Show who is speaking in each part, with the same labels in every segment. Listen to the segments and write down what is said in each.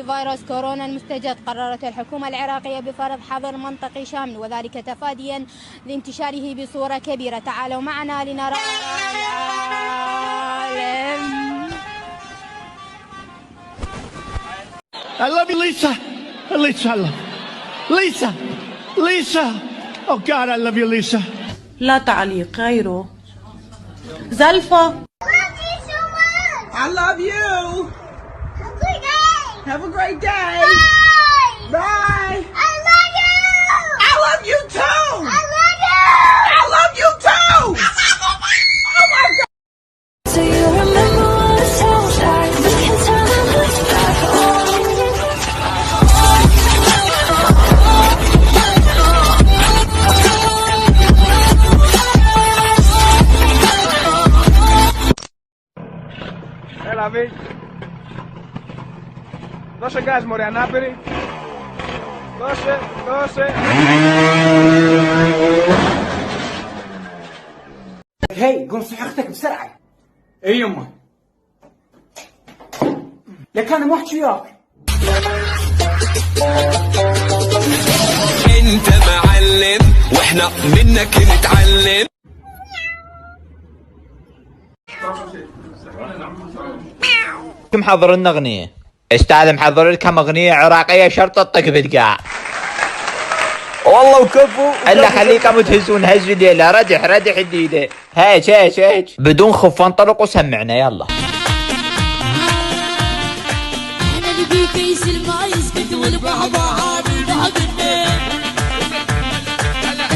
Speaker 1: فيروس كورونا المستجد، قررت الحكومة العراقية بفرض حظر منطقي شامل، وذلك تفاديا لانتشاره بصورة كبيرة. تعالوا معنا لنرى العالم.
Speaker 2: I love you, Lisa. Lisa, I love Lisa. Lisa. Oh God, I love you, Lisa.
Speaker 3: لا تعليق غيره. زلفة.
Speaker 4: I love you. Have a great day.
Speaker 5: Bye.
Speaker 4: Bye.
Speaker 5: I love you.
Speaker 4: I love you too.
Speaker 5: I love you.
Speaker 4: I love you too. Oh my God.
Speaker 6: Do you remember what it sounds like? We can turn the lights back on.
Speaker 7: Έλα Βί. Δώσε γκάζ μωρέ ανάπηρη. Δώσε.
Speaker 8: هي قوم صحي اختك بسرعة. اي يمه. لك انا ما احكي وياك.
Speaker 9: انت معلم واحنا منك نتعلم.
Speaker 10: محضر لنا اغنية. استاذ محضر لكم اغنية عراقية شرط الطق بالقاع.
Speaker 7: والله وكفو.
Speaker 10: الا خليكم تهزون هز الليلة. ردح الديدة. هيك بدون خوف انطلق وسمعنا يلا.
Speaker 6: احنا نبي كيس الماء يسكت والبحبحان ينهقنا.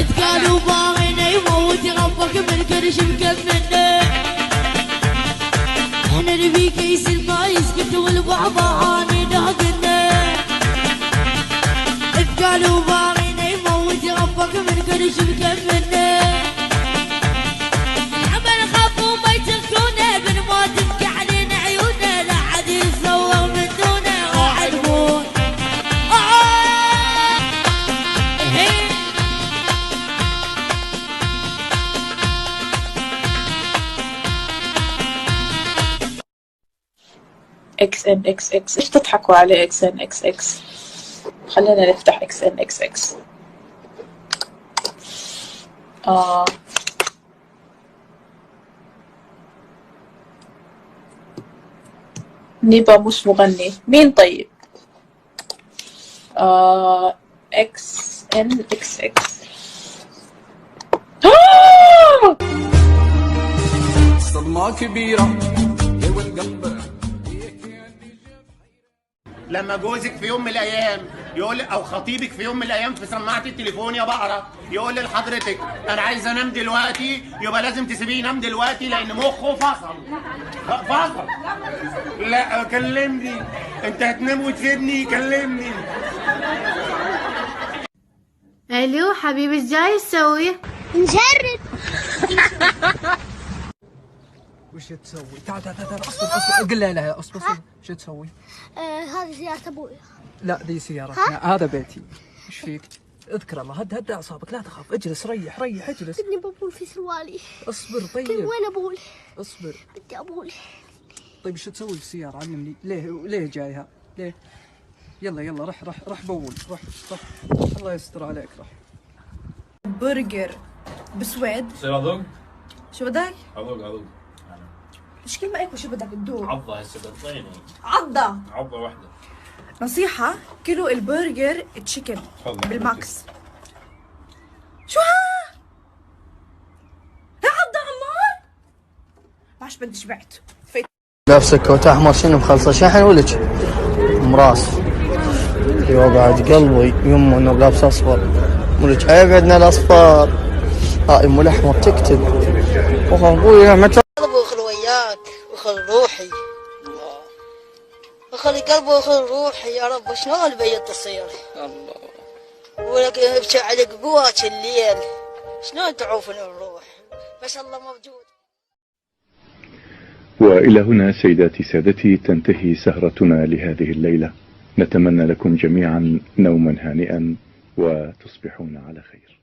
Speaker 6: اتقالوا باغينا يموت ربك من كرش مكملنا. احنا نبي كيس الماء يسكت والبحبحان ينهقنا. اتقالوا باغينا يموت ربك من كرش مكملنا. العمل خاف وما يتركونا بن ما تبكي علينا عيونا. لا حد يتصور من دونا راح نموت.
Speaker 3: اكس ان اكس اكس. ايش تضحكوا على اكس ان اكس اكس؟ خلينا نفتح اكس ان اكس اكس. نيبا مش مغني. مين طيب؟ اكس ان اكس اكس.
Speaker 9: صدمة كبيرة.
Speaker 2: لما جوزك في يوم من الايام يقول او خطيبك في يوم من الايام في سماعه التليفون يا بقره يقول لحضرتك انا عايز انام دلوقتي، يبقى لازم تسيبيه ينام دلوقتي لان مخه فصل. لا كلمني، انت هتنام وتسيبني؟ كلمني.
Speaker 5: الو حبيبي، ايش جاي تسوي؟ نجرب.
Speaker 8: وش تسوي؟ تعال اصبر قل لها اصبر. شو تسوي؟
Speaker 5: هذه سيارة ابوي.
Speaker 8: لا ذي سيارتنا، هذا بيتي. ايش فيك؟ اذكر الله، هد اعصابك، لا تخاف، اجلس ريح اجلس.
Speaker 5: بدي ببول في سروالي.
Speaker 8: اصبر طيب.
Speaker 5: وين ابول؟
Speaker 8: اصبر.
Speaker 5: بدي ابول.
Speaker 8: طيب شو تسوي بالسيارة؟ علمني. ليه جايها؟ ليه؟ يلا رح بول. رح الله يستر عليك. رح.
Speaker 3: برجر بسويد.
Speaker 7: سير
Speaker 3: شو بدك؟
Speaker 7: أذوق.
Speaker 3: ايش كلمة هيك وشو بدك تدوق؟
Speaker 7: عضة هسه بتعطيني.
Speaker 3: عضة
Speaker 7: واحدة.
Speaker 3: نصيحة، كيلو البرجر تشيكن
Speaker 7: تفضل.
Speaker 3: بالماكس. شو ها؟ لا عضة عمار؟ معش بدي شبعت.
Speaker 8: لابسه كوت احمر، شنو مخلصه شحن ولك؟ مراس يوقعد قلبي يمه انه لابس اصفر. ولك اقعدنا الاصفر. هاي ام الاحمر تكتب. ابوي متى
Speaker 11: قلبي وياك وخل روحي. وخلي قلبي وخل روحي يا رب. شلون البيت تصير؟ الله. ولك ابكي على قواك الليل. شلون تعوفن الروح؟ بس الله موجود.
Speaker 12: وإلى هنا سيداتي سادتي تنتهي سهرتنا لهذه الليلة. نتمنى لكم جميعا نوما هانئا وتصبحون على خير.